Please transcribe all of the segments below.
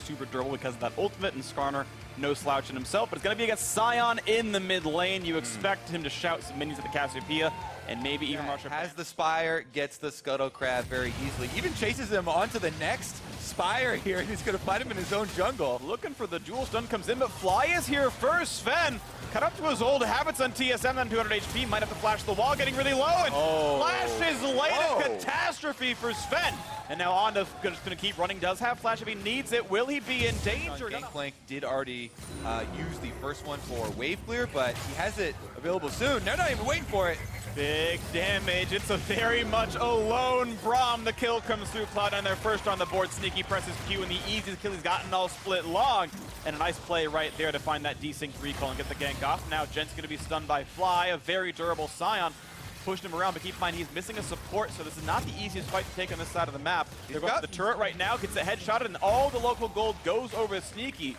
super durable because of that ultimate, and Skarner no slouch in himself, but it's going to be against Sion in the mid lane. You expect him to shout some minions at the Cassiopeia and maybe even rush up. Has the Spire, gets the Scuttle Crab very easily. Even chases him onto the next Spire here, and he's going to fight him in his own jungle. Looking for the dual stun, comes in, but Fly is here first. Sven, cut up to his old habits on TSM, on 200 HP, might have to flash the wall, getting really low, and flashes late. A catastrophe for Sven. And now Onda just going to keep running, does have flash if he needs it. Will he be in danger? Gangplank did already use the first one for wave clear, but he has it available soon. They're not even waiting for it. Big damage. It's a very much alone Braum. The kill comes through. Cloud9 there first on the board. Sneaky presses Q, and the easiest kill he's gotten all split long. And a nice play right there to find that desynced recall and get the gank off. Now Jent's going to be stunned by Fly, a very durable Sion. Pushed him around, but keep in mind he's missing a support, so this is not the easiest fight to take on this side of the map. They're going for the turret right now, gets a headshot, and all the local gold goes over to Sneaky.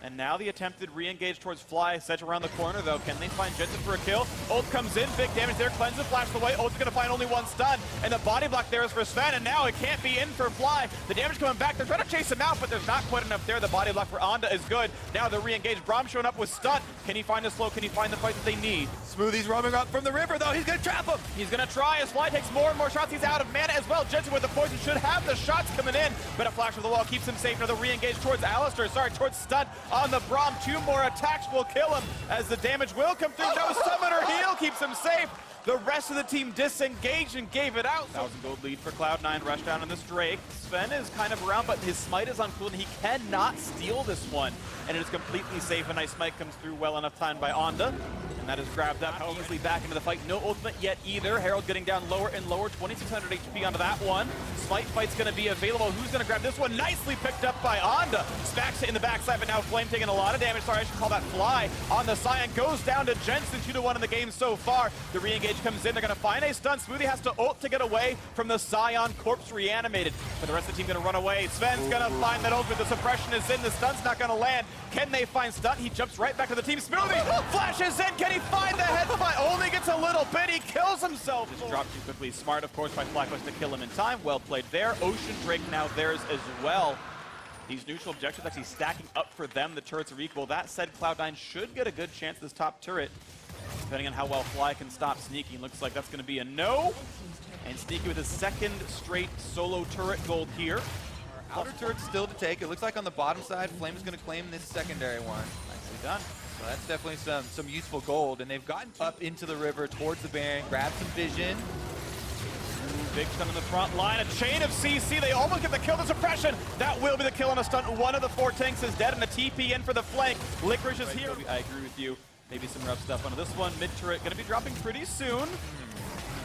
And now the attempted re-engage towards Fly, set around the corner though. Can they find Jensen for a kill? Ult comes in, big damage there, cleanses, flashes away. Ult's gonna find only one stun, and the body block there is for Sven, and now it can't be in for Fly. The damage coming back, they're trying to chase him out, but there's not quite enough there. The body block for Onda is good. Now the re-engage, Braum showing up with stun. Can he find a slow? Can he find the fight that they need? Smoothie's roaming up from the river though, he's gonna trap him! He's gonna try as Fly takes more and more shots. He's out of mana as well. Jensen with the poison should have the shots coming in, but a flash of the wall keeps him safe. Now the re-engage towards Alistair, towards stun on the Braum. 2 more attacks will kill him as the damage will come through. No summoner heal keeps him safe. The rest of the team disengaged and gave it out. 1,000 gold lead for Cloud9. Rush down on this Drake. Sven is kind of around, but his smite is on cooldown. He cannot steal this one, and it is completely safe. A nice smite comes through well enough time by Onda. That is grabbed up easily back into the fight. No ultimate yet either. Herald getting down lower and lower. 2,600 HP onto that one. Smite fight's going to be available. Who's going to grab this one? Nicely picked up by Onda. Smacks it in the backside, but now Flame taking a lot of damage. Sorry, I should call that Fly on the Sion. Goes down to Jensen. 2-1 in the game so far. The re-engage comes in. They're going to find a stun. Smoothie has to ult to get away from the Sion. Corpse reanimated. But the rest of the team going to run away. Sven's going to find that ultimate. The suppression is in. The stun's not going to land. Can they find stun? He jumps right back to the team. Smoothie flashes in. Can he find the head? Only gets a little bit, he kills himself. Just dropped too quickly. Smart, of course, by FlyQuest to kill him in time. Well played there. Ocean Drake now theirs as well. These neutral objectives actually stacking up for them. The turrets are equal. That said, Cloud9 should get a good chance at this top turret, depending on how well Fly can stop Sneaky. Looks like that's going to be a no. And Sneaky with his second straight solo turret gold here. Outer turret still to take. It looks like on the bottom side, Flame is going to claim this secondary one. Nicely done. So that's definitely some useful gold, and they've gotten up into the river towards the Baron, grabbed some vision. Big stun in the front line, a chain of CC, they almost get the kill, the suppression. That will be the kill on a stun. One of the 4 tanks is dead, and the TP in for the flank. Licorice is here. I agree with you. Maybe some rough stuff onto this one. Mid turret gonna be dropping pretty soon.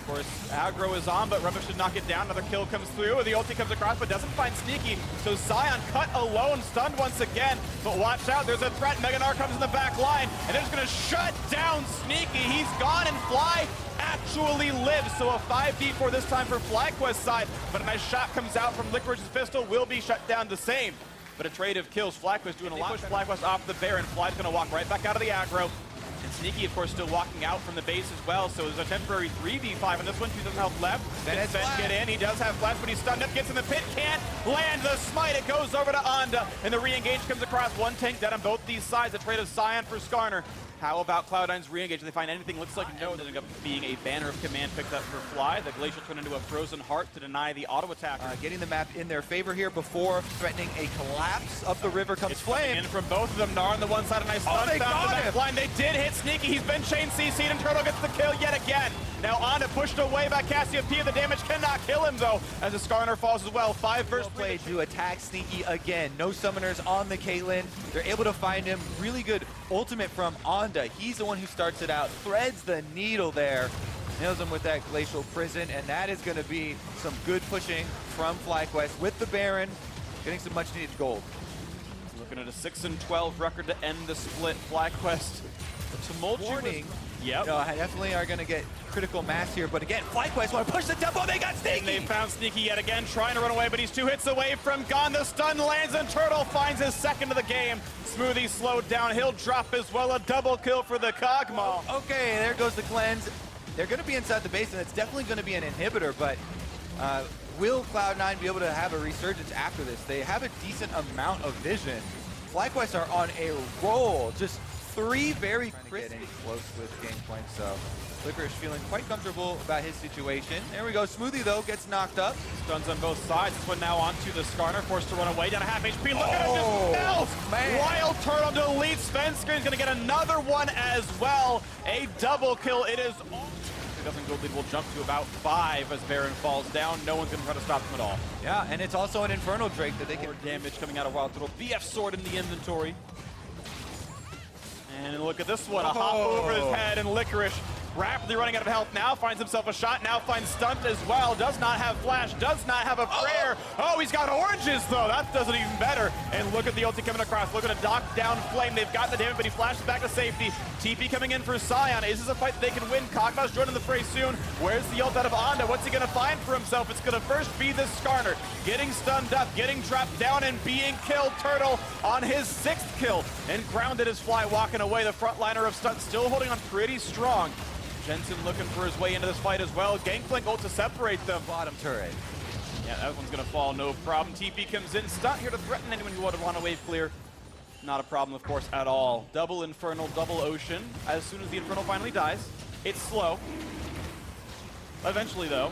Of course, aggro is on, but Rubbish should knock it down. Another kill comes through. The ulti comes across, but doesn't find Sneaky. So Sion cut alone, stunned once again. But watch out, there's a threat. Meganar comes in the back line, and they're just going to shut down Sneaky. He's gone, and Fly actually lives. So a 5v4 this time for FlyQuest side. But a nice shot comes out from Licorice's pistol. Will be shut down the same. But a trade of kills. FlyQuest doing a lot. Push FlyQuest off the Baron. Fly's going to walk right back out of the aggro. And Sneaky, of course, still walking out from the base as well, so there's a temporary 3v5 on this one. 2,000 health left. Can Sven get in? He does have flash, but he's stunned up, gets in the pit, can't land the smite. It goes over to Onda, and the re-engage comes across. One tank dead on both these sides. A trade of Sion for Skarner. How about Cloud9's re-engage? Do they find anything? Looks like no. There's up being a banner of command picked up for Fly. The Glacial turned into a frozen heart to deny the auto attack. Getting the map in their favor here before threatening a collapse of the river comes Flame. In from both of them. Gnar on the one side, a nice stun. They got the back line. They did hit Sneaky. He's been chain CC'd, and Turtle gets the kill yet again. Now Onda pushed away by Cassiopeia. The damage cannot kill him though, as the Skarner falls as well. 5 versus 3. Play to attack Sneaky again. No summoners on the Caitlyn. They're able to find him. Really good ultimate from Onda. He's the one who starts it out. Threads the needle there. Nails him with that Glacial Prison, and that is going to be some good pushing from FlyQuest with the Baron, getting some much needed gold. Looking at a 6-12 record to end the split. FlyQuest, a tumultuous. Warning. Yep. No, definitely are going to get critical mass here, but again, FlyQuest want to push the tempo. They got Sneaky. And they found Sneaky yet again, trying to run away, but he's 2 hits away from gone. The stun lands, and Turtle finds his second of the game. Smoothie slowed down. He'll drop as well. A double kill for the Kog'Maw. Okay, there goes the cleanse. They're going to be inside the base, and it's definitely going to be an inhibitor, but will Cloud9 be able to have a resurgence after this? They have a decent amount of vision. FlyQuest are on a roll, just 3 very crisp. Close with game points, so Licorice feeling quite comfortable about his situation. There we go. Smoothie, though, gets knocked up. Stuns on both sides. This one now onto the Skarner, forced to run away, down a half HP. Look at him, just melts! Man. Wild Turtle deletes. Svenskern's gonna get another one as well. A double kill. It is all. Doesn't go lead, will jump to about 5 as Baron falls down. No one's gonna try to stop him at all. Yeah, and it's also an Infernal Drake that they can... More damage coming out of Wild Turtle. BF Sword in the inventory. And look at this one, a hop over his head, and Licorice rapidly running out of health now, finds himself a shot, now finds Stunt as well, does not have flash, does not have a prayer. Oh, he's got oranges though, that does it even better. And look at the ulti coming across, look at a knock down Flame, they've got the damage, but he flashes back to safety. TP coming in for Sion, is this a fight that they can win? Kog'Maw's joining the fray soon. Where's the ult out of Onda? What's he gonna find for himself? It's gonna first be this Skarner, getting stunned up, getting dropped down and being killed. Turtle on his 6th kill, and grounded as Fly walking away. The frontliner of Stunt still holding on pretty strong. Jensen looking for his way into this fight as well. Gangplank ult to separate them. Bottom turret. Yeah, that one's gonna fall, no problem. TP comes in, Stunt here to threaten anyone who would want to wave clear. Not a problem, of course, at all. Double Infernal, double Ocean. As soon as the Infernal finally dies, it's slow. Eventually, though.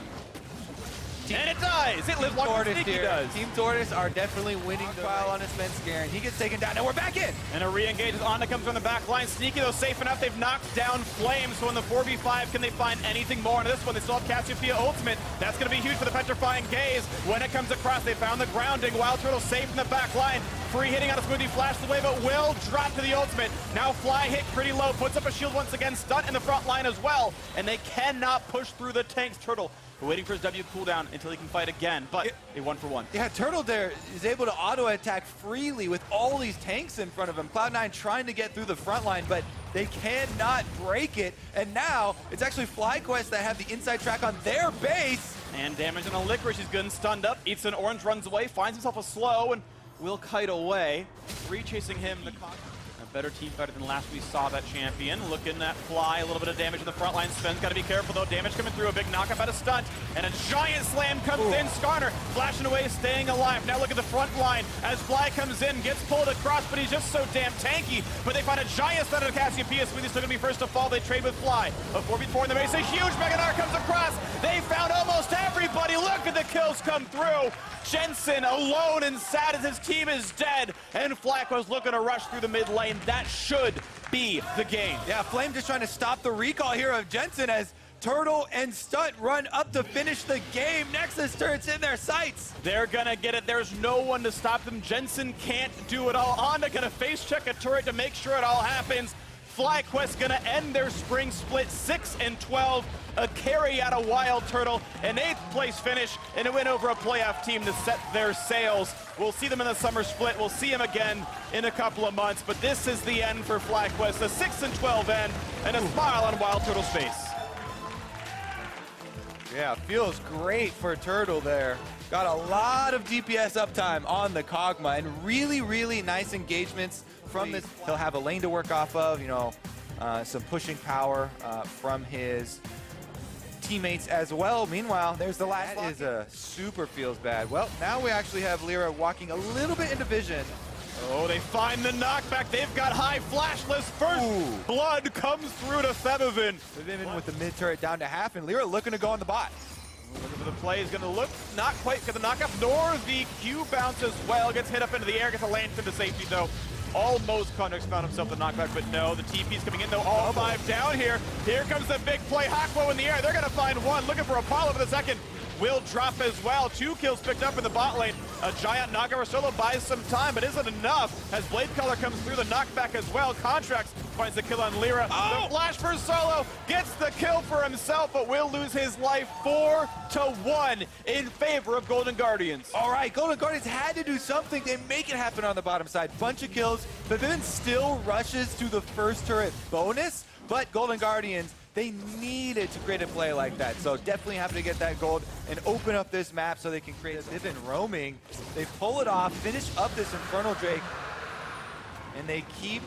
And it dies! It lives longer than Sneaky does. Team Tortoise are definitely winning the file on his Svenskeren. He gets taken down, and we're back in! And a re-engage as Onda comes from the back line. Sneaky, though, safe enough. They've knocked down Flame, so in the 4v5, can they find anything more into this one? They still have Cassiopeia Ultimate. That's going to be huge for the Petrifying Gaze. When it comes across, they found the grounding. Wild Turtle safe in the back line. Free hitting on a Smoothie, flash the way, but will drop to the ultimate. Now Fly hit pretty low, puts up a shield once again. Stunt in the front line as well, and they cannot push through the tanks. Turtle waiting for his W cooldown until he can fight again, but a 1-for-1. Yeah, Turtle there is able to auto-attack freely with all these tanks in front of him. Cloud9 trying to get through the front line, but they cannot break it. And now it's actually FlyQuest that have the inside track on their base. And damage on a Licorice. He's getting stunned up. Eats an orange, runs away, finds himself a slow, and will kite away. 3 chasing him. A better team fighter than last we saw that champion. Looking at Fly, a little bit of damage in the front line. Sven's got to be careful though. Damage coming through, a big knockup out of Stunt. And a giant slam comes in. Skarner flashing away, staying alive. Now look at the front line as Fly comes in, gets pulled across, but he's just so damn tanky. But they find a giant stun out of Cassiopeia. Smoothie's still going to be first to fall. They trade with Fly. A 4v4 in the base. A huge Meganar comes across. They found almost everybody. Look at the kills come through. Jensen alone and sad as his team is dead. And Flack was looking to rush through the mid lane. That should be the game. Yeah, Flame just trying to stop the recall here of Jensen as Turtle and Stunt run up to finish the game. Nexus turrets in their sights. They're gonna get it. There's no one to stop them. Jensen can't do it all. Onda gonna face check a turret to make sure it all happens. FlyQuest gonna end their spring split 6-12. A carry out of Wild Turtle, an 8th place finish, and a win over a playoff team to set their sails. We'll see them in the summer split. We'll see them again in a couple of months, but this is the end for FlyQuest, a 6-12 end, and a smile on Wild Turtle's face. Yeah, feels great for Turtle there. Got a lot of DPS uptime on the Kog'Maw, and really, really nice engagements from this. He'll have a lane to work off of, you know, some pushing power from his teammates as well. Meanwhile, there's the last. That is a super feels bad. Well, now we actually have Lyra walking a little bit into vision. Oh, they find the knockback. They've got high flashless. First blood comes through to Febivin. Febivin with the mid turret down to half, and Lyra looking to go on the bot. Looking for the play is going to look not quite get the knockup, nor the Q bounce as well. Gets hit up into the air, gets a lance into safety though. Almost Conrix found himself the knockback, but no, the TP's coming in though. All 5 down here. Here comes the big play. Hakwo in the air. They're going to find one. Looking for Apollo for the second. Will drop as well. 2 kills picked up in the bot lane. A giant knockover solo buys some time, but isn't enough as Blade Color comes through the knockback as well. Contracts finds the kill on Lyra. The flash for Solo gets the kill for himself, but will lose his life 4-1 in favor of Golden Guardians. All right, Golden Guardians had to do something. They make it happen on the bottom side. Bunch of kills, but then still rushes to the first turret bonus, but Golden Guardians, they needed to create a play like that. So definitely happy to get that gold and open up this map so they can create a Viven roaming. They pull it off, finish up this Infernal Drake, and they keep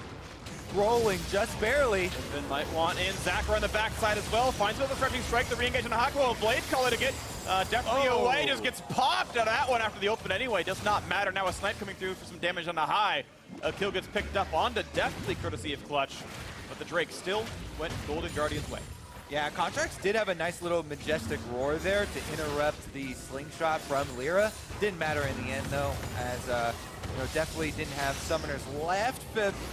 rolling just barely. Viven might want in. Zachar on the backside as well. Finds another stretching strike. The re-engage on Hakwo. Blade Color to get Definitely away, just gets popped out of that one after the ultimate anyway. Does not matter. Now a snipe coming through for some damage on the high. A kill gets picked up onto Deftly, courtesy of Clutch. But the Drake still went Golden Guardian's way. Yeah, Contracts did have a nice little majestic roar there to interrupt the slingshot from Lyra. Didn't matter in the end though, as definitely didn't have summoners left.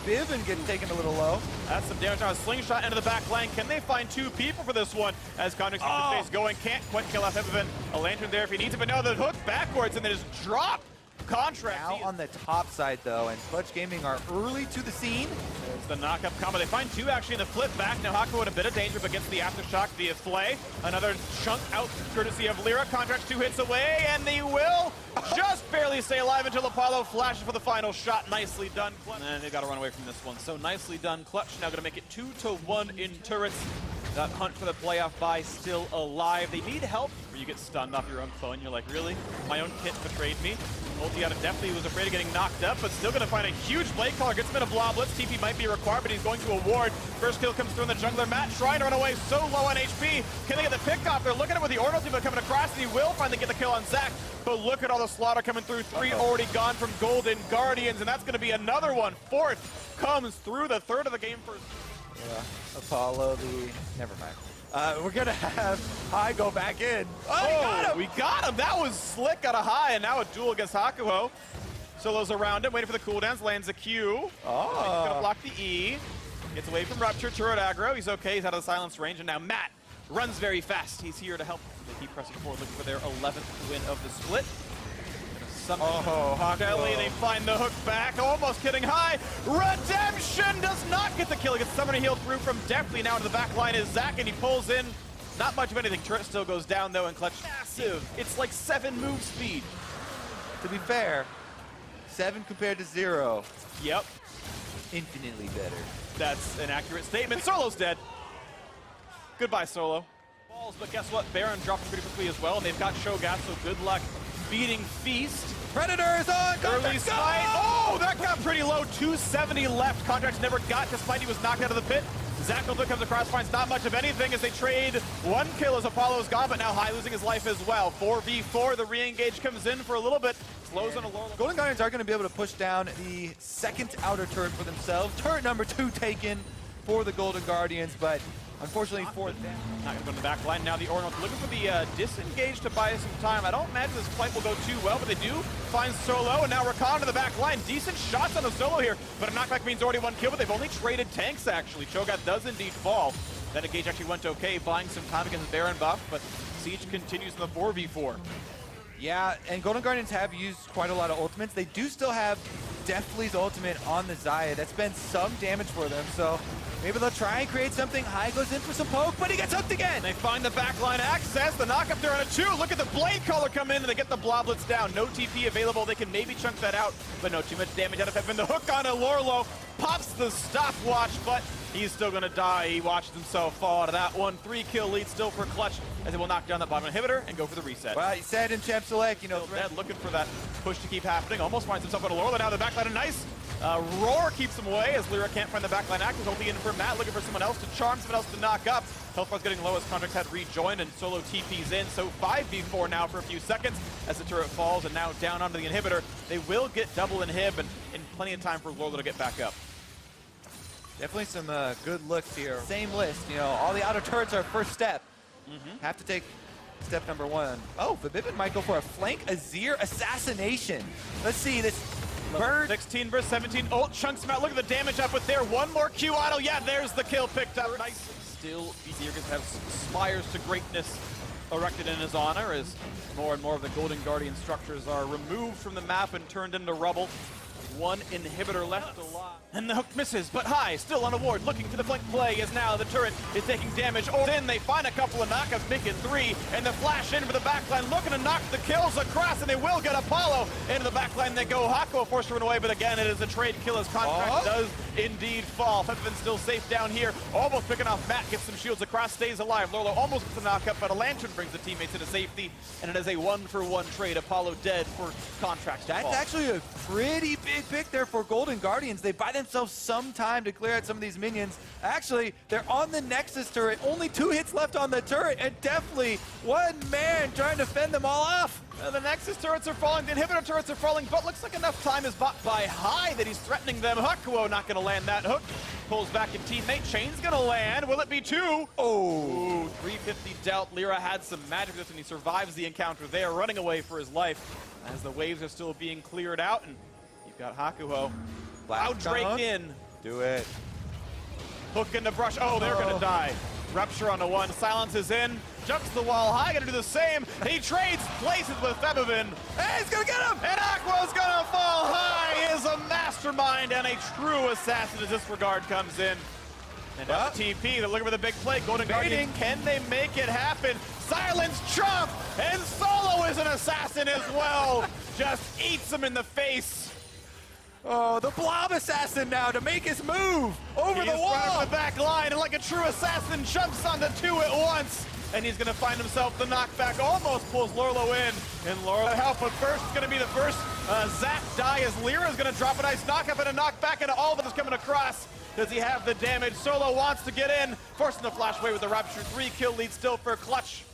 Viven getting taken a little low. That's some damage on a slingshot into the back lane. Can they find two people for this one? As Contracts keeps the face going, can't quite kill off Viven. A lantern there if he needs it, but no, the hook backwards and then just drop. Contracts now on the top side though, and Clutch Gaming are early to the scene. There's the knock-up combo. They find two actually in the flip back. Now Hakuho in a bit of danger, but gets the aftershock via Flay. Another chunk out courtesy of Lyra. Contracts 2 hits away, and they will just barely stay alive until Apollo flashes for the final shot. Nicely done, Clutch. And they've got to run away from this one. So nicely done, Clutch. Now going to make it 2-1 in turrets. That hunt for the playoff bye still alive. They need help where you get stunned off your own phone. You're like, really? My own kit betrayed me. Ulti out of Deftly was afraid of getting knocked up, but still going to find a huge blade caller. Gets him in a blob blitz. TP might be required, but he's going to a ward. First kill comes through in the jungler. Matt trying to run away, so low on HP. Can they get the pick off? They're looking at with the Ornal team coming across, and he will finally get the kill on Zach. But look at all the slaughter coming through. 3 already gone from Golden Guardians, and that's going to be another one. 4th comes through the 3rd of the game for... Yeah, Apollo, never mind. We're gonna have High go back in. Oh, we got him! That was slick out of High, and now a duel against Hakuho. Solo's around him, waiting for the cooldowns, lands a Q. Oh. He's gonna block the E. Gets away from Rupture, turret aggro. He's okay, he's out of the silence range, and now Matt runs very fast. He's here to help. They keep pressing forward, looking for their 11th win of the split. Hakuho, they find the hook back, almost getting High. Redemption does not get the kill. He gets summoner heal through from Deftly. Now into the back line is Zach, and he pulls in. Not much of anything. Turret still goes down though, and Clutch massive. It's like 7 move speed. To be fair, 7 compared to 0. Yep. Infinitely better. That's an accurate statement. Solo's dead. Goodbye, Solo. Balls, but guess what? Baron dropped pretty quickly as well, and they've got Shogat, so good luck beating Feast. Predators on! Early smite. Oh, that got pretty low. 270 left. Contracts never got, despite he was knocked out of the pit. Zach comes across, finds not much of anything as they trade 1 kill as Apollo's gone, but now High losing his life as well. 4v4, the re-engage comes in for a little bit. Slows on a low. Golden Guardians are going to be able to push down the 2nd outer turret for themselves. Turret number 2 taken for the Golden Guardians, but unfortunately, 4th down. Not going to go in the back line. Now the Ornal looking for the disengage to buy some time. I don't imagine this fight will go too well, but they do find Solo, and now Rakan to the back line. Decent shots on the Solo here, but a knockback means already 1 kill, but they've only traded tanks, actually. Cho'Gath does indeed fall. That engage actually went okay, buying some time against Baron buff, but Siege continues in the 4v4. Yeah, and Golden Guardians have used quite a lot of ultimates. They do still have Deftly's ultimate on the Xayah. That's been some damage for them, so maybe they'll try and create something. High goes in for some poke, but he gets hooked again. They find the backline access. The knock up there on a 2. Look at the blade collar come in, and they get the bloblets down. No TP available. They can maybe chunk that out, but no too much damage out of Pepin. The hook on Lorlo pops the stopwatch, but he's still going to die. He watched himself fall out of that one. 3-kill lead still for Clutch, as they will knock down that bottom inhibitor and go for the reset. Well, he said in Champ Select, Red looking for that push to keep happening. Almost finds himself on Lorlo. Now the backline, a nice roar keeps him away as Lyra can't find the backline active. Holding in for Matt, looking for someone else to charm, someone else to knock up. Health bar's getting low as Contracts had rejoined, and Solo TP's in. So 5v4 now for a few seconds as the turret falls, and now down onto the inhibitor. They will get double inhib and plenty of time for Lorlo to get back up. Definitely some good looks here. Same list, all the outer turrets are first step. Have to take step number 1. Oh, Vibivin might go for a flank Azir assassination. Let's see this. Bird. 16 versus 17. Ult chunks him out. Look at the damage up with there. 1 more Q auto. Yeah, there's the kill picked up. Nice. Still, Azir gets to have spires to greatness erected in his honor as more and more of the Golden Guardian structures are removed from the map and turned into rubble. 1 inhibitor left alive. And the hook misses, but High still on a ward, looking to the flank play as now the turret is taking damage. Or then they find a couple of knockouts, making 3, and the flash in for the backline, looking to knock the kills across, and they will get Apollo. Into the backline they go. Hakuho forced to run away, but again, it is a trade kill as Contract does indeed fall. Pepin's still safe down here, almost picking off Matt, gets some shields across, stays alive. Lorlo almost gets a knockup, but a lantern brings the teammates into safety, and it is a 1-for-1 trade. Apollo dead for Contract. That's actually a pretty big great pick there for Golden Guardians. They buy themselves some time to clear out some of these minions. Actually, they're on the Nexus turret. Only 2 hits left on the turret, and definitely one man trying to fend them all off. The Nexus turrets are falling, the inhibitor turrets are falling, but looks like enough time is bought by High that he's threatening them. Hakuo not going to land that hook. Pulls back a teammate. Chain's going to land. Will it be 2? Oh, 350 dealt. Lyra had some magic with this, and he survives the encounter there, running away for his life as the waves are still being cleared out, and you've got Hakuo out Drake in. Do it. Hook in the brush. Oh, they're going to die. Rupture on the 1. Silence is in. Jumps the wall. High going to do the same. He trades places with Febivin. Hey, he's going to get him! And Aqua's going to fall. High is a mastermind and a true assassin as Disregard comes in. And now TP, they're looking for the big play. Golden Guardians, can they make it happen? Silence Chomp, and Solo is an assassin as well. Just eats him in the face. Oh, the Blob Assassin now to make his move over the wall. He's the back line, and like a true assassin, jumps onto 2 at once. And he's going to find himself the knockback. Almost pulls Lorlo in. And Lorlo help, but first it's going to be the first Zap die as Lyra is going to drop a nice knock-up and a knockback, and all of it is coming across. Does he have the damage? Solo wants to get in, forcing the flash away with the Rapture. 3-kill lead still for Clutch.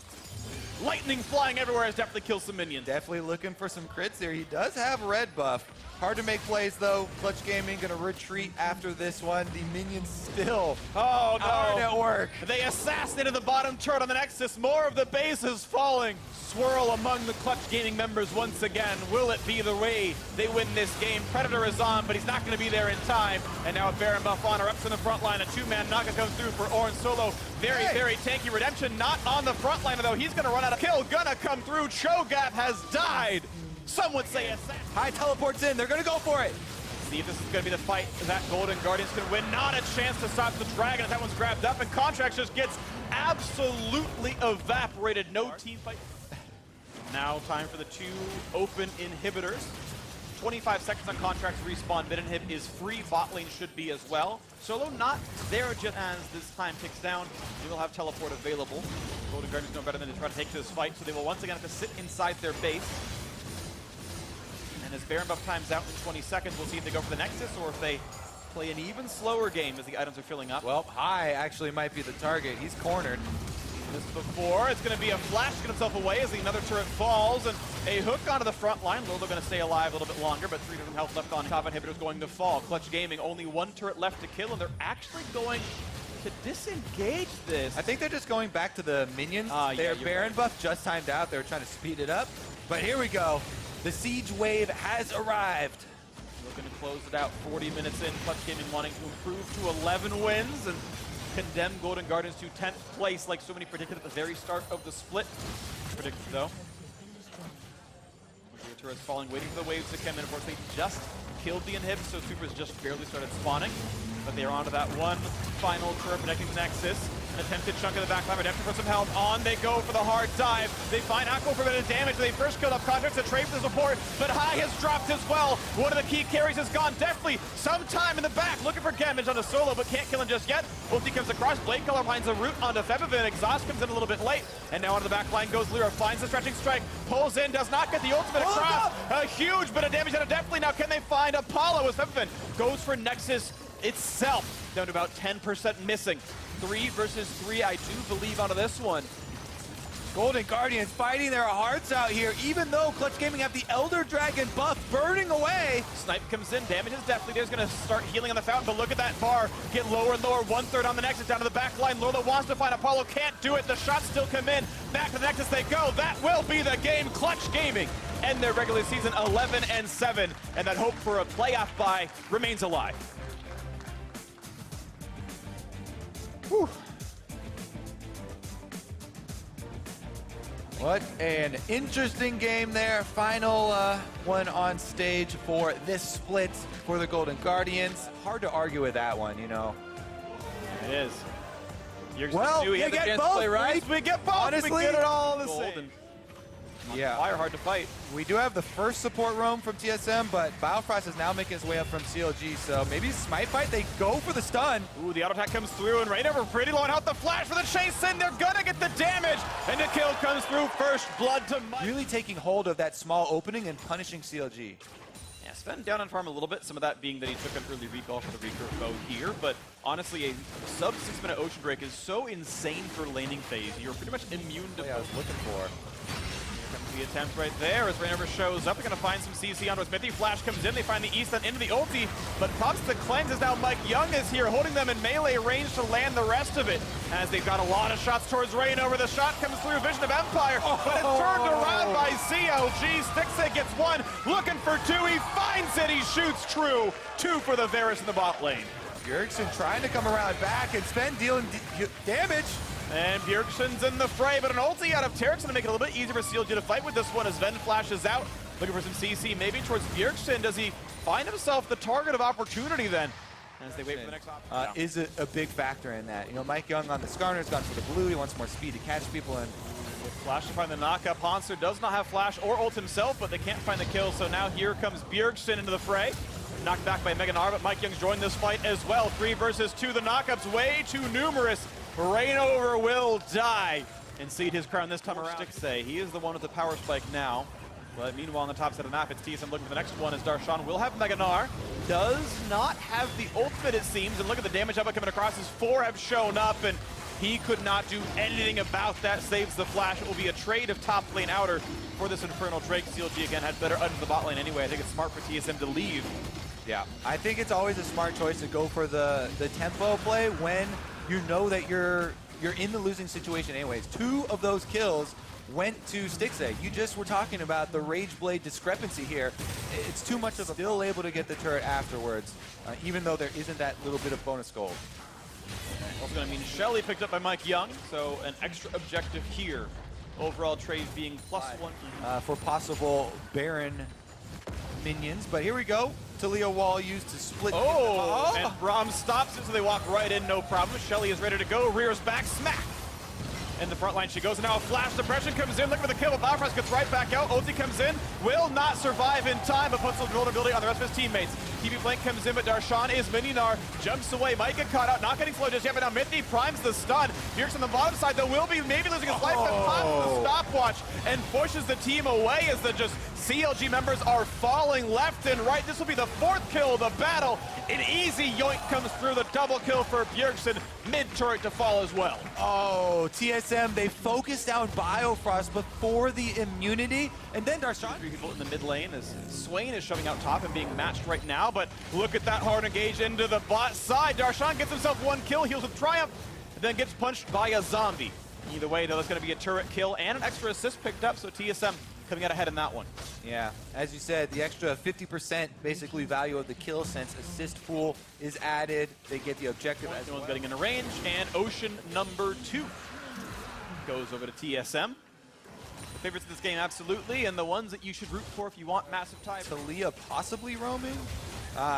Lightning flying everywhere has definitely killed some minions. Definitely looking for some crits here. He does have red buff. Hard to make plays though. Clutch Gaming gonna retreat after this one. The minions still hard at work. They assassinated the bottom turret on the Nexus. More of the base is falling. Swirl among the Clutch Gaming members once again. Will it be the way they win this game? Predator is on, but he's not gonna be there in time. And now a Baron buff on her up from the front line. A 2-man knock comes through for Orange Solo. Very, very tanky. Redemption not on the front line though. He's gonna run out of kill. Gonna come through. Cho'Gath has died. Some would say assassin. High teleports in. They're gonna go for it. See if this is gonna be the fight that Golden Guardians can win. Not a chance to stop the Dragon. That one's grabbed up, and Contracts just gets absolutely evaporated. No team fight. Now time for the 2 open inhibitors. 25 seconds on Contracts respawn. Mid inhib is free. Bot lane should be as well. Solo not there just as this time ticks down. They will have teleport available. Golden Guardians know better than to try to take this fight, so they will once again have to sit inside their base. And as Baron buff times out in 20 seconds, we'll see if they go for the Nexus or if they play an even slower game as the items are filling up. Well, High actually might be the target. He's cornered. Just before, it's going to be a flash to get himself away as another turret falls, and a hook onto the front line. Lolo going to stay alive a little bit longer, but 3 different health left on top. Inhibitor's going to fall. Clutch Gaming, only 1 turret left to kill, and they're actually going to disengage this. I think they're just going back to the minions. Their Baron buff just timed out. They were trying to speed it up, but here we go. The siege wave has arrived. Looking to close it out 40 minutes in. Clutch Gaming wanting to improve to 11 wins and condemn Golden Guardians to 10th place like so many predicted at the very start of the split. Predicted though. The turret's falling, waiting for the waves to come in. Of course, they just killed the inhib, so Supers just barely started spawning. But they are onto that one final turret protecting the Nexus. An attempted chunk of the backline. Redemption for some help. On they go for the hard dive. They find Aqua for a bit of damage. They first killed up Contracts, a trade for the support, but High has dropped as well. One of the key carries has gone deftly. Sometime in the back, looking for damage on the Solo, but can't kill him just yet. Ulti comes across. Blade Color finds a route onto Febivin. Exhaust comes in a little bit late. And now onto the back line goes Lyra. Finds the stretching strike. Pulls in. Does not get the ultimate across. A huge bit of damage out of deftly. Now can they find Apollo as Febivin goes for Nexus itself. Down to about 10% missing. 3 versus 3, I do believe, onto this one. Golden Guardians fighting their hearts out here, even though Clutch Gaming have the Elder Dragon buff burning away. Snipe comes in, damage is definitely there's going to start healing on the fountain, but look at that bar. Get lower and lower, 1/3 on the Nexus, down to the back line. Lolo wants to find Apollo, can't do it. The shots still come in. Back to the Nexus they go. That will be the game. Clutch Gaming end their regular season 11-7, and that hope for a playoff bye remains alive. Whew. What an interesting game there. Final one on stage for this split for the Golden Guardians. Hard to argue with that one, you know. It is. Well, we get both, right? We get both. Honestly, we get it all the same. Yeah. Fire hard to fight. We do have the first support roam from TSM, but Biofrost is now making his way up from CLG, so maybe Smite fight, they go for the stun. Ooh, the auto attack comes through, and Rainer, we're pretty low on health. The flash for the chase in. They're gonna get the damage, and the kill comes through. First blood to Mike. Really taking hold of that small opening and punishing CLG. Yes, Sven down on farm a little bit, some of that being that he took an early recall for the recurve bow here, but honestly, a sub 6 minute Ocean Drake is so insane for laning phase. You're pretty much immune to I was looking for. Here comes the attempt right there as Rainover shows up. They're going to find some CC onto Smithy. Flash comes in, they find the East, then into the ulti, but pops the cleanse as now Mike Young is here, holding them in melee range to land the rest of it. As they've got a lot of shots towards Rainover, the shot comes through Vision of Empire, but it's turned around by CLG. Stixxay gets one, looking for two, he finds it, he shoots true. Two for the Varus in the bot lane. Bjergsen trying to come around back, and Sven dealing damage. And Bjergsen's in the fray, but an ulti out of Terex to make it a little bit easier for CLG to fight with this one as Sven flashes out, looking for some CC, maybe towards Bjergsen. Does he find himself the target of opportunity then? As they wait for the next option. Is a big factor in that. You know, Mike Young on the Skarner's gone for the blue, he wants more speed to catch people, and with Flash to find the knockup. Hanser does not have Flash or ult himself, but they can't find the kill, so now here comes Bjergsen into the fray. Knocked back by Mega Gnar, but Mike Young's joined this fight as well. 3 versus 2, the knockup's way too numerous. Rainover will die and cede his crown this time around. Stixxay, he is the one with the power spike now. But meanwhile, on the top side of the map, it's TSM looking for the next one as Darshan will have Mega Gnar. Does not have the ultimate, it seems, and look at the damage output coming across as 4 have shown up, and he could not do anything about that. Saves the Flash. It will be a trade of top lane outer for this Infernal Drake. CLG again had better under the bot lane anyway. I think it's smart for TSM to leave. yeah, I think it's always a smart choice to go for the tempo play when you know that you're in the losing situation anyways. 2 of those kills went to Stixxay. You just were talking about the Rage Blade discrepancy here. It's too much of a... Still able to get the turret afterwards, even though there isn't that little bit of bonus gold. Also going to mean Shelly picked up by Mike Young, so an extra objective here. Overall trade being +1. For possible Baron minions, but here we go. Talia wall used to split. And Braum stops it, so they walk right in, no problem. Shelly is ready to go, rears back, smack! In the front line she goes, and now a flash suppression comes in, looking for the kill, but Bifrost gets right back out. Ulti comes in, will not survive in time, but puts some vulnerability on the rest of his teammates. TV flank comes in, but Darshan is Mininar, jumps away, might get caught out, not getting slow just yet, but now Mithy primes the stun. Bjergsen on the bottom side, though, will be maybe losing his life, but pops the stopwatch and pushes the team away as the CLG members are falling left and right. This will be the 4th kill of the battle. An easy yoink comes through, the double kill for Bjergsen, mid-turret to fall as well. Oh, TSM, they focused down Biofrost before the immunity, and then Darshan. 3 people in the mid lane as Swain is shoving out top and being matched right now, but look at that hard engage into the bot side. Darshan gets himself 1 kill, heals with Triumph, and then gets punched by a zombie. Either way, though, there's going to be a turret kill and an extra assist picked up, so TSM coming out ahead in that one. Yeah, as you said, the extra 50% basically value of the kill since assist pool is added. They get the objective as well. Getting into range, and Ocean number 2 goes over to TSM. The favorites of this game, absolutely, and the ones that you should root for if you want massive tie. Talia possibly roaming?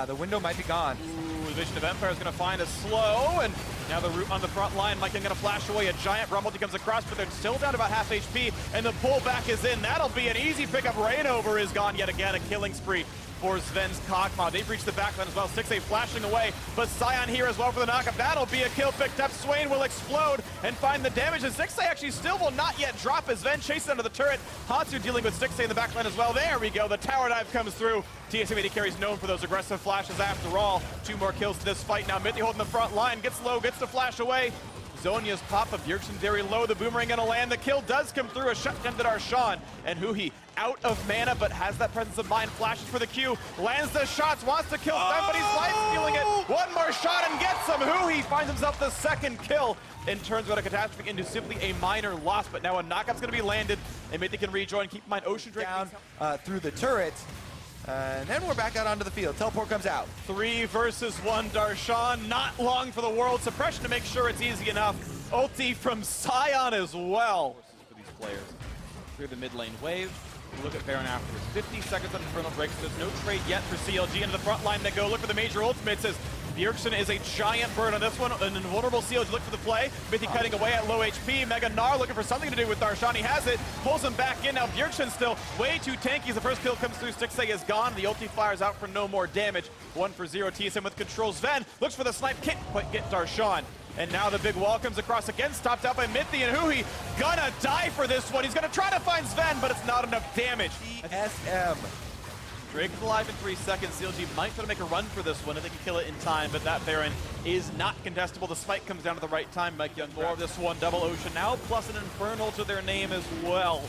The window might be gone. Ooh, Vision of Empire is going to find a slow, and now the root on the front line. Mike going to flash away a giant. Rumble comes across, but they're still down to about half HP, and the pullback is in. That'll be an easy pickup. Rainover is gone yet again. A killing spree for Sven's Kog'Maw. They've reached the backline as well. Stixxay flashing away, but Sion here as well for the knockup. That'll be a kill picked up. Swain will explode and find the damage, and Stixxay actually still will not yet drop as Sven chases under the turret. Hanser dealing with Stixxay in the backline as well. There we go. The tower dive comes through. TSM AD carries known for those aggressive flashes after all. 2 more kills to this fight. Now Mithy holding the front line. Gets low, gets to flash away. Zhonya's pop up, Bjergsen very low, the boomerang gonna land, the kill does come through, a shutdown to Darshan, and Huhi out of mana, but has that presence of mind, flashes for the Q, lands the shots, wants to kill Sven, but he's life stealing it, 1 more shot and gets him. Huhi finds himself the 2nd kill, and turns what a catastrophe into simply a minor loss, but now a knockup's gonna be landed, and Mithy can rejoin. Keep in mind, Ocean Drake down through the turret. And then we're back out onto the field. Teleport comes out. 3 versus 1, Darshan, not long for the world suppression to make sure it's easy enough. Ulti from Sion as well. For these players. Through the mid lane wave. Look at Baron afterwards. 50 seconds on Infernal Drake, so there's no trade yet for CLG. Into the front line they go. Look for the major ultimate. Says Bjergsen is a giant bird on this one. An invulnerable CLG look for the play. Mithy cutting away at low HP. Mega Gnar looking for something to do with Darshan. He has it. Pulls him back in. Now Bjergsen still way too tanky as the first kill comes through. Stixxay is gone. The ulti fires out for no more damage. 1 for 0. TSM with control. Sven looks for the snipe. Can't quite get Darshan. And now the big wall comes across again, stopped out by Mithy, and Huhi gonna die for this one. He's gonna try to find Sven, but it's not enough damage. TSM Drake is alive in 3 seconds. CLG might try to make a run for this one if they can kill it in time, but that Baron is not contestable. The spike comes down at the right time. Mike Young more of this one. Double Ocean now, plus an Infernal to their name as well.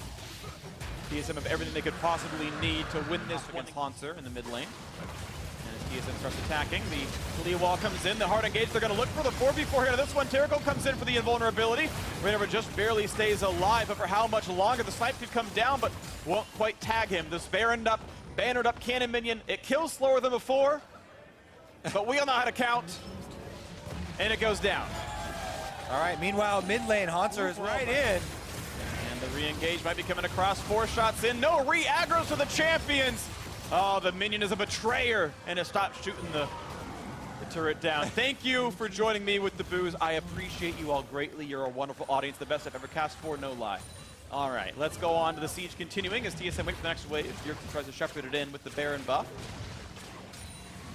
TSM have everything they could possibly need to win this one. Against Hanser in the mid lane. And as TSM starts attacking, the Lee wall comes in. The hard engage, they're going to look for the 4v4 here. This one, Terrigal comes in for the invulnerability. Rainover just barely stays alive, but for how much longer? The snipe could come down, but won't quite tag him. This bannered up cannon minion. It kills slower than before, but we all know how to count, and it goes down. All right, meanwhile, mid lane, Hanser is right in. And the re-engage might be coming across. 4 shots in. No re-aggros for the champions. Oh, the minion is a betrayer, and it stopped shooting the turret down. Thank you for joining me with the booze. I appreciate you all greatly. You're a wonderful audience, the best I've ever cast for, no lie. All right, let's go on to the siege continuing as TSM waits for the next wave. Bjergsen tries to shepherd it in with the Baron buff.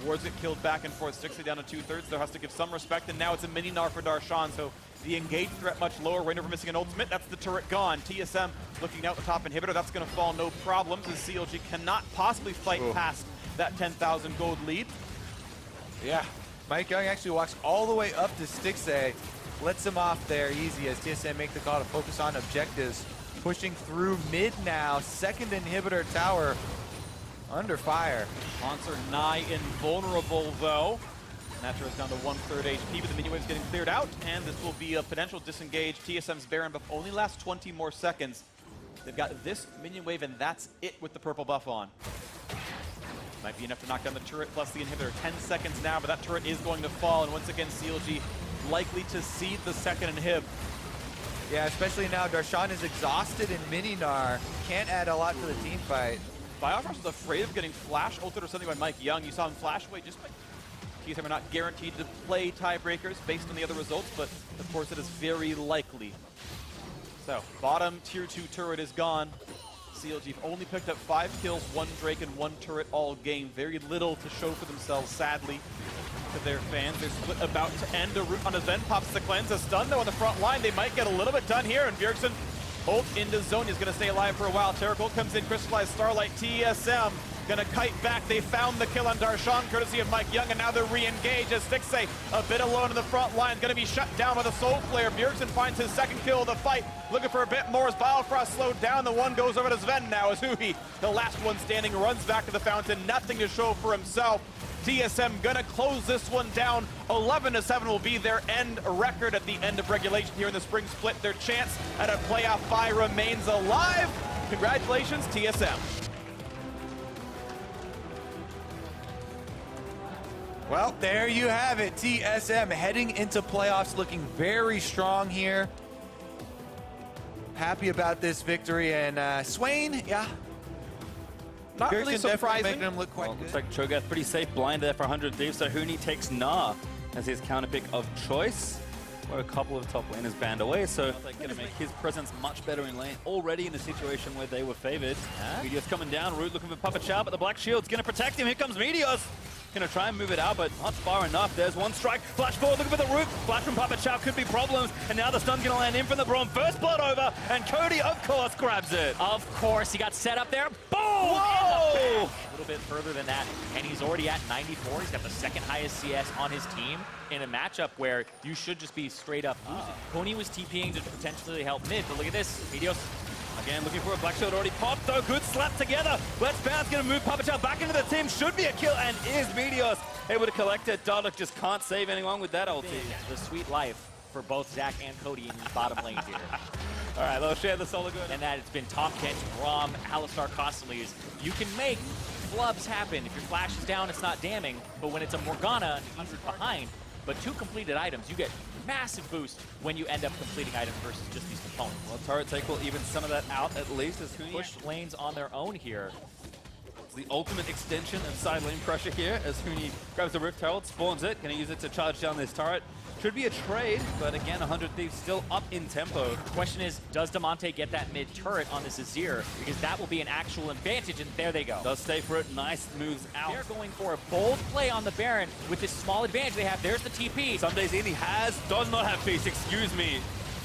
Wards get killed back and forth, 60 down to 2/3. There has to give some respect, and now it's a mini Gnar for Darshan, so the engage threat much lower. Rainover missing an ultimate. That's the turret gone. TSM looking out the top inhibitor. That's going to fall no problems as CLG cannot possibly fight past that 10,000 gold lead. Yeah, Mike Young actually walks all the way up to Stixxay, lets him off there easy as TSM make the call to focus on objectives. Pushing through mid now, second inhibitor tower under fire. Hanser nigh invulnerable though. Natural is down to 1/3 HP, but the minion wave's getting cleared out, and this will be a potential disengage. TSM's Baron buff only lasts 20 more seconds. They've got this minion wave, and that's it with the purple buff on. Might be enough to knock down the turret plus the inhibitor. 10 seconds now, but that turret is going to fall, and once again, CLG likely to cede the second inhib. Yeah, especially now Darshan is exhausted in mini Gnar. Can't add a lot to the team fight. Biofrost was afraid of getting flash ulted or something by Mike Young. You saw him flash away just by... TSM are not guaranteed to play tiebreakers based on the other results, but of course it is very likely. So, bottom tier 2 turret is gone. CLG have only picked up 5 kills, 1 Drake and 1 turret all game. Very little to show for themselves, sadly, to their fans. They're split about to end. A root on his Zen pops the cleanse. A stun though on the front line. They might get a little bit done here, and Bjergsen ult into zone. He's going to stay alive for a while. Terrigal comes in, crystallized Starlight. TSM gonna kite back. They found the kill on Darshan, courtesy of Mike Young, and now they're re-engaged as Stixxay a bit alone in the front line. Gonna be shut down by the Soul Flare. Bjergsen finds his second kill of the fight. Looking for a bit more as Biofrost slowed down. The one goes over to Sven now as Huhi, the last one standing, runs back to the fountain. Nothing to show for himself. TSM gonna close this one down. 11-7 will be their end record at the end of regulation here in the spring split. Their chance at a playoff bye remains alive. Congratulations, TSM. Well, there you have it. TSM heading into playoffs looking very strong here. Happy about this victory, and Swain, yeah. Not really surprising. Making him look quite good. Looks like Cho'Gath pretty safe blind there for 100 Thieves, so Huni takes Gnar as his counter pick of choice. Where a couple of top laners banned away, so they're going to make his presence much better in lane. Already in a situation where they were favored. Meteos coming down, Root looking for Papa Chow, but the Black Shield's going to protect him. Here comes Meteos. Going to try and move it out, but not far enough. There's one strike. Flash forward, looking for the Root. Flash from Papa Chow could be problems. And now the stun's going to land in from the Braum. First blood over, and Cody, of course, grabs it. Of course, he got set up there. Boom! Whoa! A little bit further than that, and he's already at 94. He's got the second highest CS on his team in a matchup where you should just be straight up losing. Pony was TPing to potentially help mid, but look at this. Meteos again looking for a Black Shield, already popped though. Good slap together. Let's Bounce going to move Papa Chow back into the team. Should be a kill, and is Meteos able to collect it. Darlick just can't save anyone with that ulti. The sweet life for both Zach and Cody in the bottom lane here. All right, they'll share the solo good. And that it's been top bench, Braum, Alistar constantly is you can make flubs happen. If your flash is down, it's not damning, but when it's a Morgana, he's behind. But 2 completed items, you get massive boost when you end up completing items versus just these components. Well, turret take will even some of that out at least as Huni Push lanes on their own here. It's the ultimate extension of side lane pressure here as Huni grabs the Rift Herald, spawns it, going to use it to charge down this turret. Should be a trade, but again, 100 Thieves still up in tempo. The question is, does Damonte get that mid turret on this Azir? Because that will be an actual advantage, and there they go. Does stay for it, nice moves out. They're going for a bold play on the Baron with this small advantage they have. There's the TP. Some days Indy does not have peace, excuse me.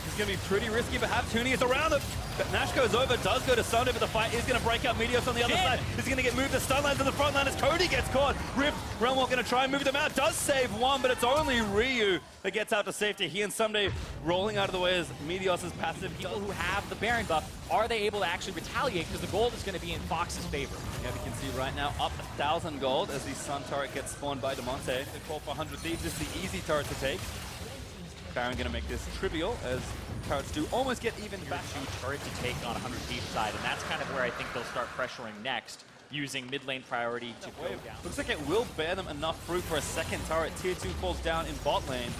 It's going to be pretty risky, perhaps. Huni is around it. But Nash goes over, does go to Sunday, but the fight is going to break up. Meteos on the other side. He's going to get moved. The stun line to the front line as Cody gets caught. Rift, Realmwalk going to try and move them out. Does save one, but it's only Ryu that gets out to safety. He and Sunday rolling out of the way as Meteos' passive. People who have the Baron buff, are they able to actually retaliate? Because the gold is going to be in Fox's favor. Yeah, we can see right now up 1,000 gold as the Sun turret gets spawned by Demonte. They call for 100 Thieves. This is the easy turret to take. Baron going to make this trivial as turrets do almost get even back. Turret to take on 100 Thieves side, and that's kind of where I think they'll start pressuring next, using mid lane priority to go down. Looks like it will bear them enough fruit for a second turret. Tier 2 falls down in bot lane.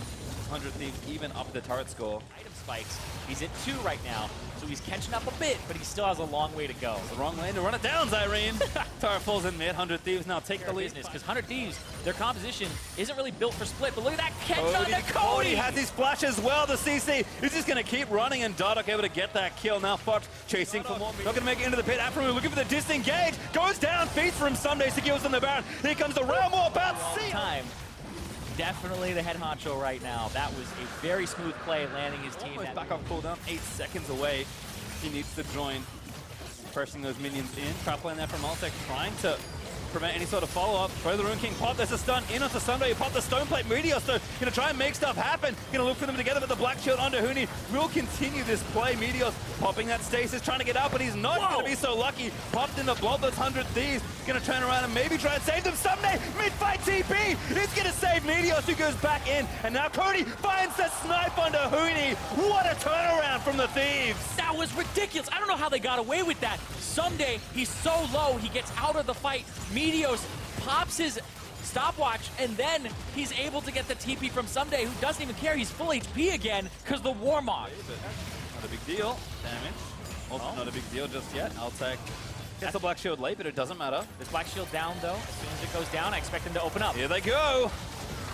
100 Thieves even up the turret score. Item spikes. He's at 2 right now, so he's catching up a bit, but he still has a long way to go. The wrong lane to run it down, Zyrene. Turret falls in mid. 100 Thieves now take the lead. Because 100 Thieves, their composition isn't really built for split, but look at that catch on to Cody has his flash as well. The CC is just going to keep running, and Dardoch able to get that kill. Now Fox chasing for more. Not going to make it into the pit. Afro looking for the disengage. Goes down, feeds for him. Sunday secures on the Baron. Here comes the round more about time. Definitely the head honcho right now. That was a very smooth play, landing his team. Almost back up cooldown, 8 seconds away. He needs to join, pressing those minions in. Trap lane there from Altec, trying to prevent any sort of follow-up. Throw the Rune King pop, there's a stun in onto Sunday. Pop the stone plate. Meteos though, gonna try and make stuff happen. Gonna look for them together, but the Black Shield under Huni will continue this play. Meteos popping that stasis, trying to get out, but he's not gonna be so lucky. Popped into Bloodless 100 Thieves. Gonna turn around and maybe try and save them someday. Mid-fight TP is gonna save Meteos, who goes back in. And now Cody finds the snipe under Huni. What a turnaround from the Thieves. That was ridiculous. I don't know how they got away with that. Someday, he's so low, he gets out of the fight. Meteos pops his stopwatch, and then he's able to get the TP from Someday, who doesn't even care. He's full HP again because the Warmog. Not a big deal. Damage. Also not a big deal just yet. Altec gets the Black Shield late, but it doesn't matter. This Black Shield down, though. As soon as it goes down, I expect him to open up. Here they go.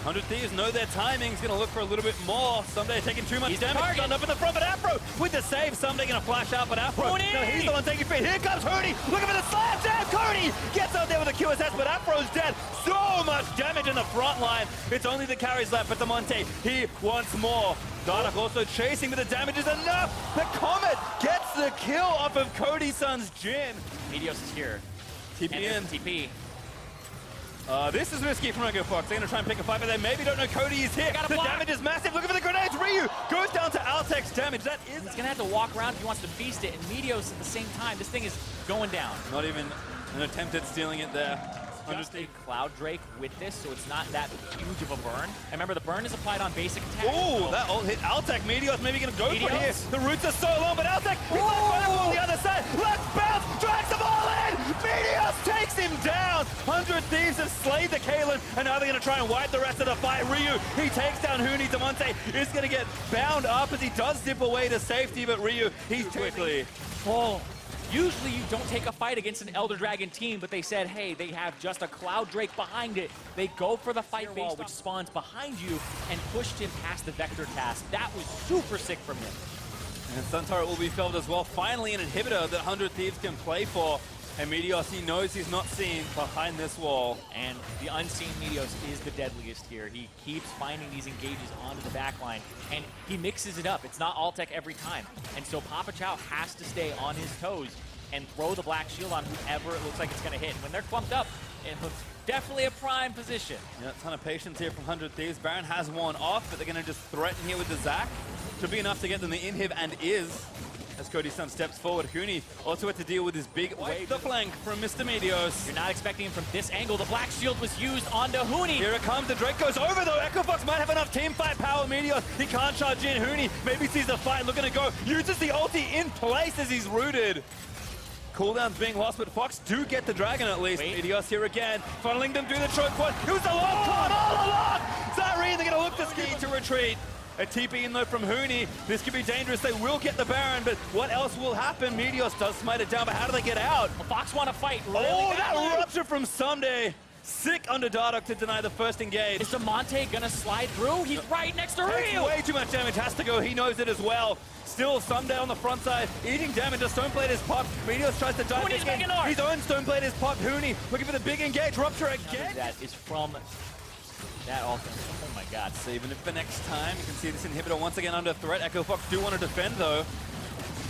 100 Thieves know their timing. He's going to look for a little bit more. Someday taking too much damage. Stunned up in the front, but Afro with the save. Someday going to flash out, but Afro, no, he's the one taking feet. Here comes Huni. Looking for the slam down. Cody gets out there with a QSS, but Afro's dead. So much damage in the front line. It's only the carries left, but Demonte, he wants more. Dardoch also chasing, but the damage is enough. The Comet gets the kill off of Cody Sun's Jin. Meteos is here. TP in. TP. This is risky from Rango Fox. They're going to try and pick a fight, but they maybe don't know Cody is here. The damage is massive. Looking for the grenades. Ryu goes down to Altec's damage. That is... He's going to have to walk around if he wants to feast it, and Meteos at the same time. This thing is going down. Not even an attempt at stealing it there. Just a Cloud Drake with this, so it's not that huge of a burn. And remember, the burn is applied on basic attack. Ooh, that ult hit Altec. Meteos maybe going to go for here. The roots are so long, but Altec on the other side. Let's bounce. Drags them all in. Meteos takes him down. 100 Thieves have slayed the Kaelin, and now they're going to try and wipe the rest of the fight. Ryu, he takes down Huni. Demonte is going to get bound up as he does dip away to safety, but Ryu, he's quickly. Oh. Usually you don't take a fight against an Elder Dragon team, but they said, hey, they have just a Cloud Drake behind it. They go for the fight wall, which spawns behind you, and pushed him past the Vector task. That was super sick from him. And Sun Turret will be felled as well. Finally an inhibitor that 100 Thieves can play for. And Meteos, he knows he's not seen behind this wall. And the unseen Meteos is the deadliest here. He keeps finding these engages onto the backline, and he mixes it up. It's not Altec every time. And so Papa Chow has to stay on his toes and throw the Black Shield on whoever it looks like it's going to hit. And when they're clumped up, it looks definitely a prime position. Yeah, a ton of patience here from 100 Thieves. Baron has one off, but they're going to just threaten here with the Zac. Should be enough to get them the inhib, and is. As Cody Sun steps forward, Huni also had to deal with his big wave the flank from Mr. Meteos. You're not expecting him from this angle. The Black Shield was used onto Huni. Here it comes. The Drake goes over, though. Echo Fox might have enough team fight power. Meteos, he can't charge in. Huni maybe sees the fight, looking to go. Uses the ulti in place as he's rooted. Cooldown's being lost, but Fox do get the dragon at least. Meteos here again, funneling them through the choke point. It was a long con all along! Zyrene, they're going to look to ski to retreat. A TP in though from Huni. This could be dangerous. They will get the Baron, but what else will happen? Meteos does smite it down, but how do they get out? Well, Fox want to fight. Oh, that rupture from Someday. Sick under Dardoch to deny the first engage. Is Demonte gonna slide through? He's right next to Ryu. Way too much damage. Has to go. He knows it as well. Still Someday on the front side, eating damage. A Stoneblade is popped. Meteos tries to dive again. His own Stoneblade is popped. Huni looking for the big engage. Rupture again. That is from That also, oh my god. Saving it for next time. You can see this inhibitor once again under threat. Echo Fox do want to defend though.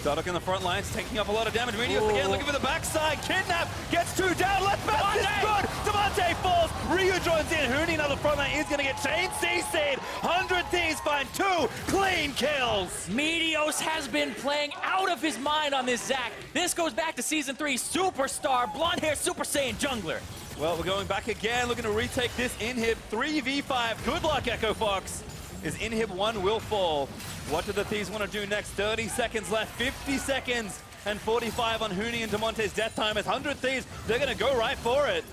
Dardoch in the front lines, taking up a lot of damage. Ryu again looking for the backside. Kidnap gets 2 down. Let's bounce this good. Demonte falls. Ryu joins in. Huni now the front line is going to get chained. CC'd. 100 Thieves find 2 clean kills. Meteos has been playing out of his mind on this Zac. This goes back to Season 3 superstar, blonde hair Super Saiyan jungler. Well, we're going back again, looking to retake this inhib 3v5. Good luck, Echo Fox. His inhib 1 will fall. What do the Thieves want to do next? 30 seconds left, 50 seconds, and 45 on Huni and Demonte's death time. As 100 Thieves, they're going to go right for it.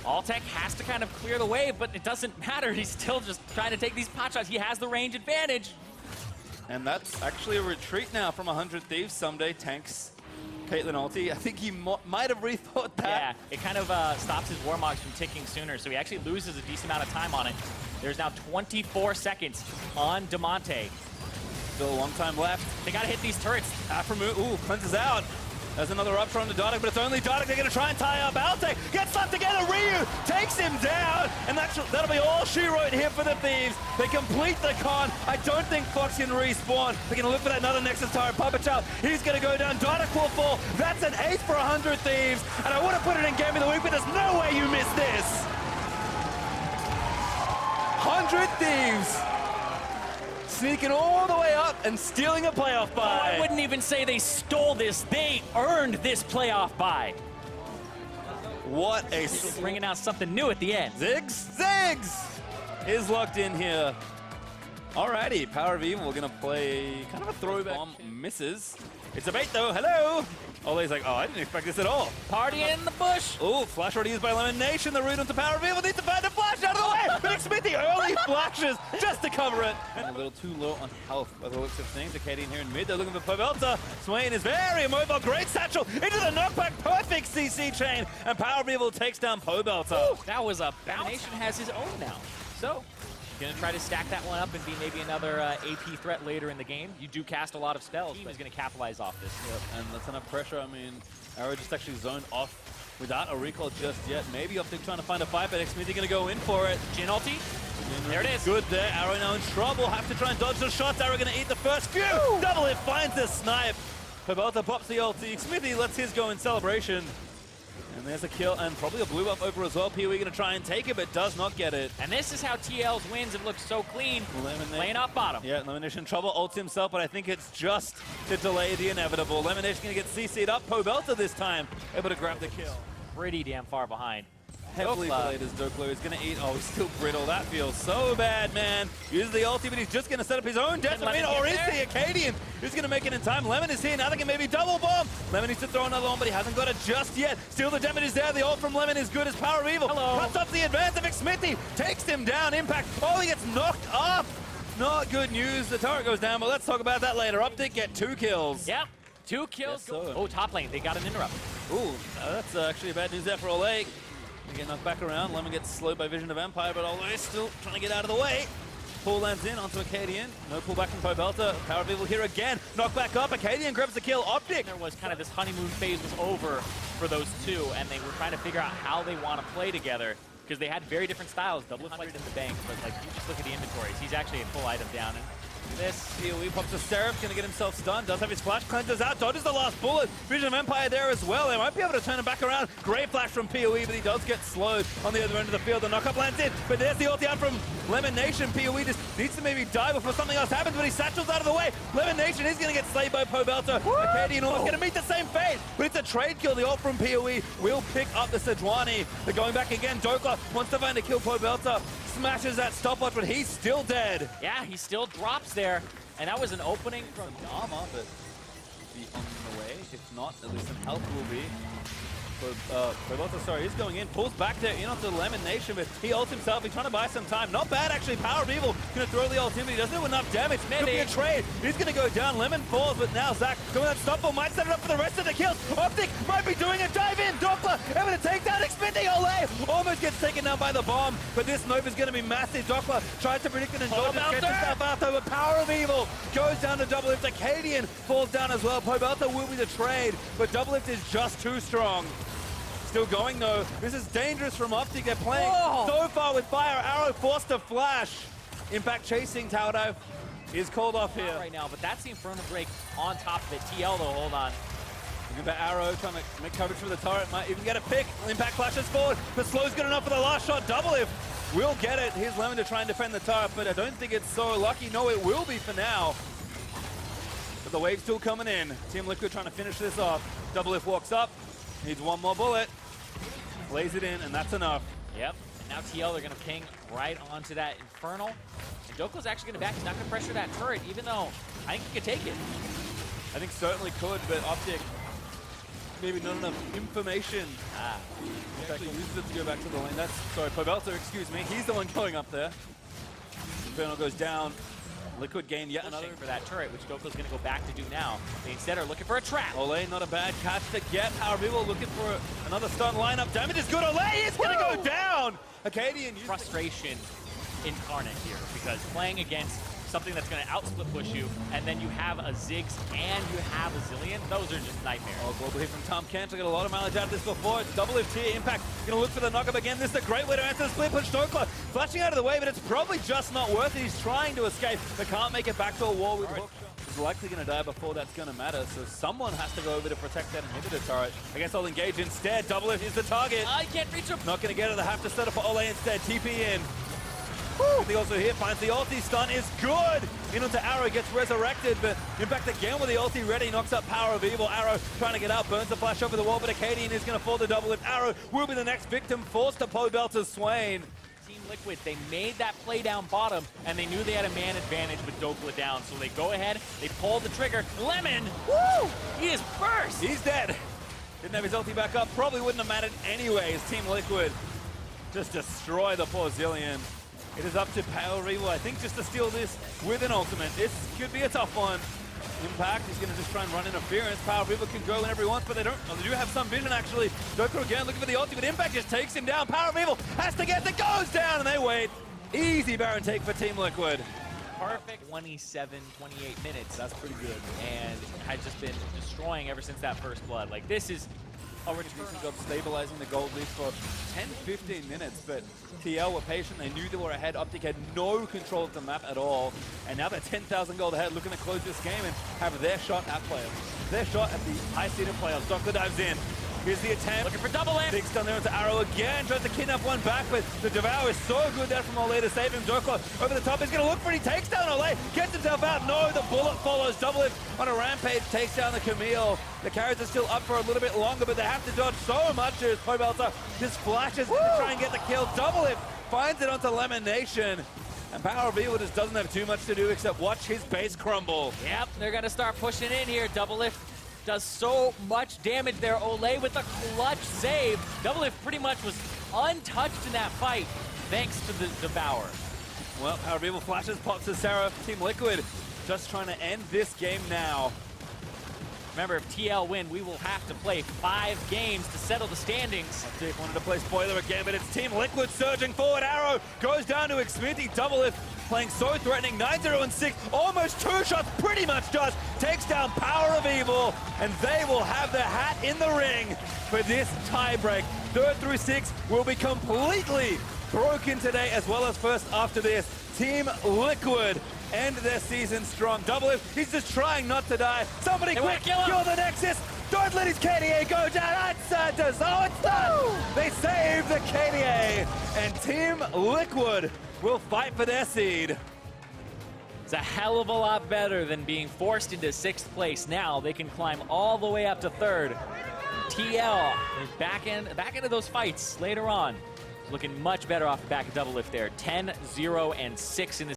Alltech has to kind of clear the way, but it doesn't matter. He's still just trying to take these pot shots. He has the range advantage. And that's actually a retreat now from 100 Thieves. Someday tanks Caitlyn ulti. I think he might have rethought that. Yeah, it kind of stops his Warmogs from ticking sooner, so he actually loses a decent amount of time on it. There's now 24 seconds on Demonte. Still a long time left. They gotta hit these turrets. Aphromoo, ooh, cleanses out. There's another upshot on the Dardoch, but it's only Dardoch. They're gonna try and tie up Alltech. Gets slapped together, Ryu takes him down, and that'll be all she wrote here for the Thieves. They complete the con. I don't think Fox can respawn. They're gonna look for that another Nexus turret. Papachow, he's gonna go down. Dardoch will fall. That's an 8 for 100 Thieves, and I would have put it in Game of the Week, but there's no way you miss this. 100 Thieves sneaking all the way up and stealing a playoff bye. I wouldn't even say they stole this. They earned this playoff bye. What a... Bringing out something new at the end. Ziggs is locked in here. Alrighty, Power of Evil, we're gonna play kind of a throwback. Bomb misses. It's a bait though, hello! Ole's like, oh, I didn't expect this at all. Party in the bush. Oh, flash already used by Lemon Nation. The root onto Power of Evil needs to find a flash out of the way. But Smithy early flashes just to cover it. And a little too low on health by the looks of things. Acadian here in mid. They're looking for Pobelta. Swain is very immobile. Great satchel into the knockback. Perfect CC chain. And Power of Evil takes down Pobelta. Ooh, that was a bounce. Nation has his own now. So, gonna try to stack that one up and be maybe another AP threat later in the game. You do cast a lot of spells, but he's gonna capitalize off this. Yep, and that's enough pressure. I mean, Arrow just actually zoned off without a recall just yet. Maybe Optic trying to find a fight, but Xmithy gonna go in for it. Jhin ulti. There it is. Good there. Arrow now in trouble. Have to try and dodge the shots. Arrow gonna eat the first few. Woo! Double hit finds the snipe. Pobelta pops the ulti. Xmithy lets his go in celebration. And there's a kill, and probably a blue buff over as well. PoE gonna try and take it, but does not get it. And this is how TL's wins have looked so clean. Laying up bottom. Yeah, Lemonation in trouble, ults himself, but I think it's just to delay the inevitable. Lemonation gonna get CC'd up. Pobelta this time, able to grab the kill. Pretty damn far behind. Heavily played as Doklo. He's going to eat. Oh, he's still brittle. That feels so bad, man. Uses the ulti, but he's just going to set up his own death. Or is the Acadian who's going to make it in time? Lemon is here. Now they can maybe double bomb. Lemon needs to throw another one, but he hasn't got it just yet. Still, the damage is there. The ult from Lemon is good as Power of Evil. Cuts up the advance of Smithy. Takes him down. Impact. Oh, he gets knocked up. Not good news. The turret goes down, but let's talk about that later. Optic get 2 kills. Yep. 2 kills. Yes, Oh, top lane. They got an interrupt. Ooh, that's actually bad news there for Ole. They get knocked back around. Lemon gets slowed by Vision of Empire, but Ole still trying to get out of the way. Pull lands in onto Acadian. No pullback from Pobelta. Power of Evil here again. Knock back up. Acadian grabs the kill. Optic. There was kind of this honeymoon phase was over for those two, and they were trying to figure out how they want to play together because they had very different styles. Double 100 in the bank, but like you just look at the inventories. He's actually a full item down. And this PoE pops a Seraph, gonna get himself stunned, does have his flash, cleanses out, dodges the last bullet. Vision of Empire there as well. They might be able to turn him back around. Great flash from PoE, but he does get slowed on the other end of the field. The knockup lands in, but there's the ulti out from Lemon Nation. PoE just needs to maybe die before something else happens, but he satchels out of the way. Lemon Nation is gonna get slayed by Pobelta. Acadian almost gonna meet the same fate, but it's a trade kill. The ult from PoE will pick up the Sejuani. They're going back again. Dokla wants to find a kill. Pobelta smashes that stopwatch, but he's still dead. Yeah, he still drops there. And that was an opening from Dharma, but be on the way. If not, at least some health will be. Pobelta, sorry, he's going in, pulls back there in onto the Lemon Nation, but he ults himself. He's trying to buy some time. Not bad, actually. Power of Evil gonna throw the ult in, but he doesn't do enough damage. Could be a trade. He's gonna go down. Lemon falls, but now Zac going that stop might set it up for the rest of the kills. Optic might be doing a dive in. Doppler able to take down Xmithy. Ole almost gets taken down by the bomb, but this Nova's gonna be massive. Doppler tries to predict it and gets himself out there, but Power of Evil goes down to double lift. Acadian falls down as well. Pobelta will be the trade, but double lift is just too strong. Still going though. This is dangerous from Optic. They're playing Whoa. so far with fire. Arrow forced to flash. Impact chasing. Tower dive is called off here. Right now, but that's the Infernal Break on top of it. TL though, hold on. Looking at Arrow trying to make coverage for the turret. Might even get a pick. Impact flashes forward. But Slow's good enough for the last shot. Double if will get it. Here's Lemon to try and defend the turret, but I don't think it's so lucky. No, it will be for now. But the wave's still coming in. Team Liquid trying to finish this off. Double if walks up. Needs one more bullet. Lays it in, and that's enough. Yep. And now TL, they're going to ping right onto that Infernal. And Doko's actually going to back. He's not going to pressure that turret, even though I think he could take it. I think certainly could, but Optic, maybe not enough information. He actually uses it to go back to the lane. That's, sorry, Pobelter, excuse me. He's the one going up there. Infernal goes down. Liquid gain yet another for that turret, which Doko's going to go back to do now. They instead are looking for a trap. Ole, not a bad catch to get. Power Vivo looking for another stun lineup. Damage is good. Ole is going to go down. Acadian. Frustration incarnate here, because playing against something that's going to outsplit push you, and then you have a Ziggs and you have a Zillion, those are just nightmares. Oh, global hit from Tom Cantor. Got a lot of mileage out of this before. It's double if tier Impact. Going to look for the knockup again. This is a great way to answer the split push. Stokler flashing out of the way, but it's probably just not worth it. He's trying to escape, but can't make it back to a wall with hook. He's likely going to die before that's going to matter, so someone has to go over to protect that inhibitor turret. I guess I'll engage instead. Double if is the target. I can't reach him. Not going to get it. They have to set up for Ole instead. TP in. He also here finds the ulti. Stun is good. In onto Arrow, gets resurrected, but Impact again with the ulti ready, knocks up Power of Evil. Arrow trying to get out, burns the flash over the wall, but Acadian is going to fall to double if Arrow will be the next victim, forced to Pobelter's Swain. Team Liquid, they made that play down bottom, and they knew they had a man advantage with Dokla down, so they go ahead, they pull the trigger. Lemon, woo! He is first! He's dead. Didn't have his ulti back up, probably wouldn't have mattered anyway, as Team Liquid just destroy the poor Zillion. It is up to Power Evil, I think, just to steal this with an ultimate. This could be a tough one. Impact is going to just try and run interference. Power Evil can go whenever he wants, but they don't. Oh, they do have some vision, actually. Doko again looking for the ulti, but Impact just takes him down. Power Evil has to get the goes down, and they wait. Easy Baron take for Team Liquid. Perfect 27, 28 minutes. That's pretty good. And had just been destroying ever since that first blood. Like, this is already a decent job stabilizing the gold lead for 10-15 minutes, but TL were patient. They knew they were ahead. Optic had no control of the map at all, and now they're 10,000 gold ahead, looking to close this game and have their shot at playoffs. Their shot at the high-seeded playoffs. Doctor dives in. Here's the attempt. looking for double in. Big stun there into Arrow again. Tries to kidnap one back, but the Devour is so good there from Ole to save him. Dokla over the top. He's going to look for it. He takes down Ole. Gets himself out. No, the bullet follows. Double it on a rampage. Takes down the Camille. The carries are still up for a little bit longer, but they have to dodge so much as Pobelter just flashes in to try and get the kill. Double it. Finds it onto Lemon Nation. And Power of Evil just doesn't have too much to do except watch his base crumble. Yep, they're going to start pushing in here. Double lift does so much damage there. Ole with a clutch save. Double lift pretty much was untouched in that fight thanks to the Devour. Well, Power of Evil flashes, pops to Seraph. Team Liquid just trying to end this game now. Remember, if TL win, we will have to play 5 games to settle the standings. Dave wanted to play spoiler again, but it's Team Liquid surging forward. Arrow goes down to Xfinity. Double lift playing so threatening. 9-0 and 6, almost 2 shots, pretty much just takes down Power of Evil, and they will have their hat in the ring for this tiebreak. 3rd through 6 will be completely broken today, as well as first after this. Team Liquid end their season strong. Double if he's just trying not to die. Somebody quick, kill the Nexus. Don't let his KDA go down. It's done. They save the KDA, and Team Liquid will fight for their seed. It's a hell of a lot better than being forced into 6th place. Now they can climb all the way up to 3rd. TL is back into those fights later on. Looking much better off the back of double lift there. 10-0 and 6 in this.